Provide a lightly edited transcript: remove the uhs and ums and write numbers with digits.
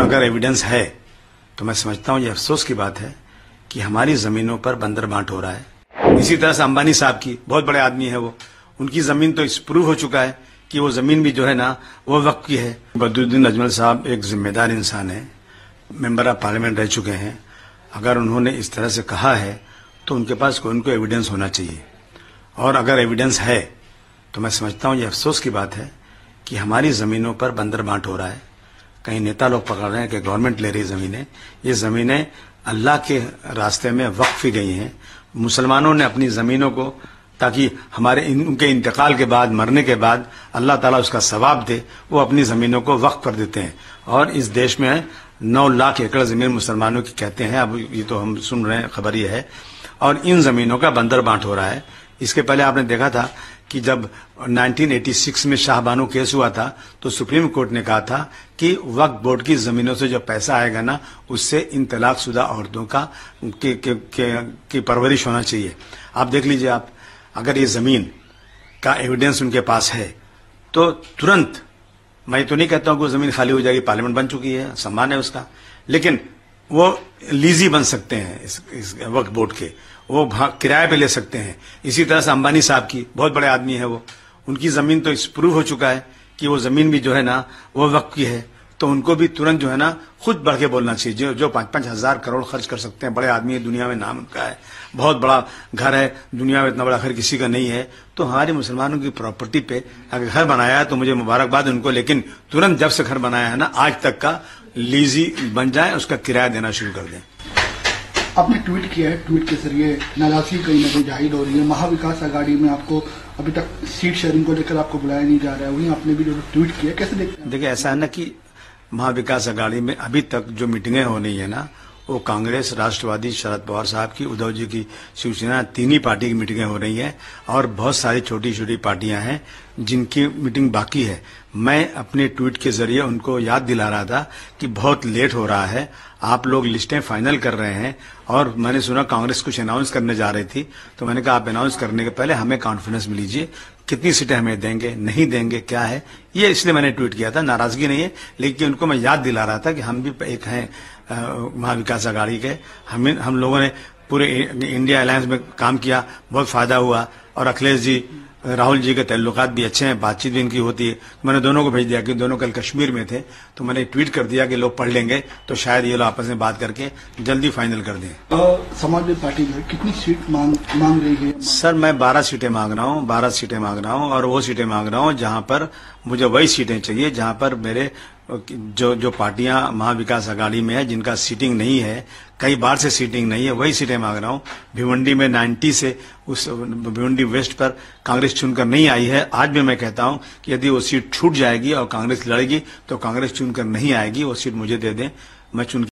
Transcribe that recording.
अगर एविडेंस है तो मैं समझता हूं ये अफसोस की बात है कि हमारी जमीनों पर बंदर बांट हो रहा है। इसी तरह से अंबानी साहब की, बहुत बड़े आदमी है वो, उनकी जमीन तो इस प्रूव हो चुका है कि वो जमीन भी जो है ना वो वक्फ की है। बदरुद्दीन अजमल साहब एक जिम्मेदार इंसान है, मेंबर ऑफ पार्लियामेंट रह चुके हैं। अगर उन्होंने इस तरह से कहा है तो उनके पास कोई उनको एविडेंस होना चाहिए, और अगर एविडेंस है तो मैं समझता हूं ये अफसोस की बात है कि हमारी जमीनों पर बंदर बांट हो रहा है। कहीं नेता लोग पकड़ रहे हैं कि गवर्नमेंट ले रही जमीनें, ये जमीनें अल्लाह के रास्ते में वक्फ गई हैं। मुसलमानों ने अपनी जमीनों को, ताकि उनके इंतकाल के बाद, मरने के बाद अल्लाह ताला उसका सवाब दे, वो अपनी जमीनों को वक्फ कर देते हैं। और इस देश में 9 लाख एकड़ जमीन मुसलमानों की कहते हैं, अब ये तो हम सुन रहे हैं, खबर ये है। और इन जमीनों का बंदर बांट हो रहा है। इसके पहले आपने देखा था कि जब 1986 में शाहबानो केस हुआ था तो सुप्रीम कोर्ट ने कहा था कि वक्फ बोर्ड की जमीनों से जो पैसा आएगा ना, उससे इन तलाकशुदा औरतों की परवरिश होना चाहिए। आप देख लीजिए, आप अगर ये जमीन का एविडेंस उनके पास है तो तुरंत, मैं तो नहीं कहता हूं कि वो जमीन खाली हो जाएगी, पार्लियामेंट बन चुकी है, सम्मान है उसका, लेकिन वो लीजी बन सकते हैं इस वक्फ बोर्ड के, वो किराए पे ले सकते हैं। इसी तरह से अंबानी साहब की, बहुत बड़े आदमी है वो, उनकी जमीन तो इस प्रूव हो चुका है कि वो जमीन भी जो है ना वो वक्फ की है, तो उनको भी तुरंत जो है ना खुद बढ़ के बोलना चाहिए। जो 5-5 हजार करोड़ खर्च कर सकते हैं, बड़े आदमी है, दुनिया में नाम उनका है, बहुत बड़ा घर है, दुनिया में इतना बड़ा घर किसी का नहीं है। तो हमारे मुसलमानों की प्रॉपर्टी पे अगर घर बनाया है तो मुझे मुबारकबाद उनको, लेकिन तुरंत जब से घर बनाया है ना आज तक का लीजी बन जाए, उसका किराया देना शुरू कर दें। आपने ट्वीट किया है, ट्वीट के जरिए नाराजगी कहीं ना कहीं जाहिर हो रही है। महाविकास आघाड़ी में आपको अभी तक सीट शेयरिंग को लेकर आपको बुलाया नहीं जा रहा है, वहीं आपने भी जो ट्वीट किया, कैसे देखते हैं? देखिए, ऐसा है ना कि महाविकास आघाड़ी में अभी तक जो मीटिंगें हो रही है ना, वो कांग्रेस, राष्ट्रवादी, शरद पवार साहब की, उद्धव जी की शिवसेना, तीन ही पार्टी की मीटिंगें हो रही हैं, और बहुत सारी छोटी छोटी पार्टियां हैं जिनकी मीटिंग बाकी है। मैं अपने ट्वीट के जरिए उनको याद दिला रहा था कि बहुत लेट हो रहा है, आप लोग लिस्टें फाइनल कर रहे हैं, और मैंने सुना कांग्रेस कुछ अनाउंस करने जा रही थी, तो मैंने कहा आप अनाउंस करने के पहले हमें कॉन्फिडेंस में लीजिए, कितनी सीटें हमें देंगे, नहीं देंगे, क्या है ये, इसलिए मैंने ट्वीट किया था। नाराजगी नहीं है, लेकिन उनको मैं याद दिला रहा था कि हम भी एक हैं महाविकास आघाड़ी के, हम लोगों ने पूरे इंडिया अलायंस में काम किया, बहुत फायदा हुआ, और अखिलेश जी, राहुल जी के ताल्लुकात भी अच्छे हैं, बातचीत भी इनकी होती है। मैंने दोनों को भेज दिया कि दोनों कल कश्मीर में थे, तो मैंने ट्वीट कर दिया कि लोग पढ़ लेंगे तो शायद ये लोग आपस में बात करके जल्दी फाइनल कर दें। समाजवादी पार्टी जो है कितनी सीट मांग रही है? सर, मैं 12 सीटें मांग रहा हूँ, 12 सीटें मांग रहा हूँ, और वो सीटें मांग रहा हूँ जहां पर मुझे वही सीटें चाहिए जहां पर मेरे जो पार्टियां महाविकास आघाड़ी में है, जिनका सीटिंग नहीं है, कई बार से सीटिंग नहीं है, वही सीटें मांग रहा हूं। भिवंडी में 90 से उस भिवंडी वेस्ट पर कांग्रेस चुनकर नहीं आई है। आज भी मैं कहता हूं कि यदि वो सीट छूट जाएगी और कांग्रेस लड़ेगी तो कांग्रेस चुनकर नहीं आएगी, वो सीट मुझे दे दें, मैं चुन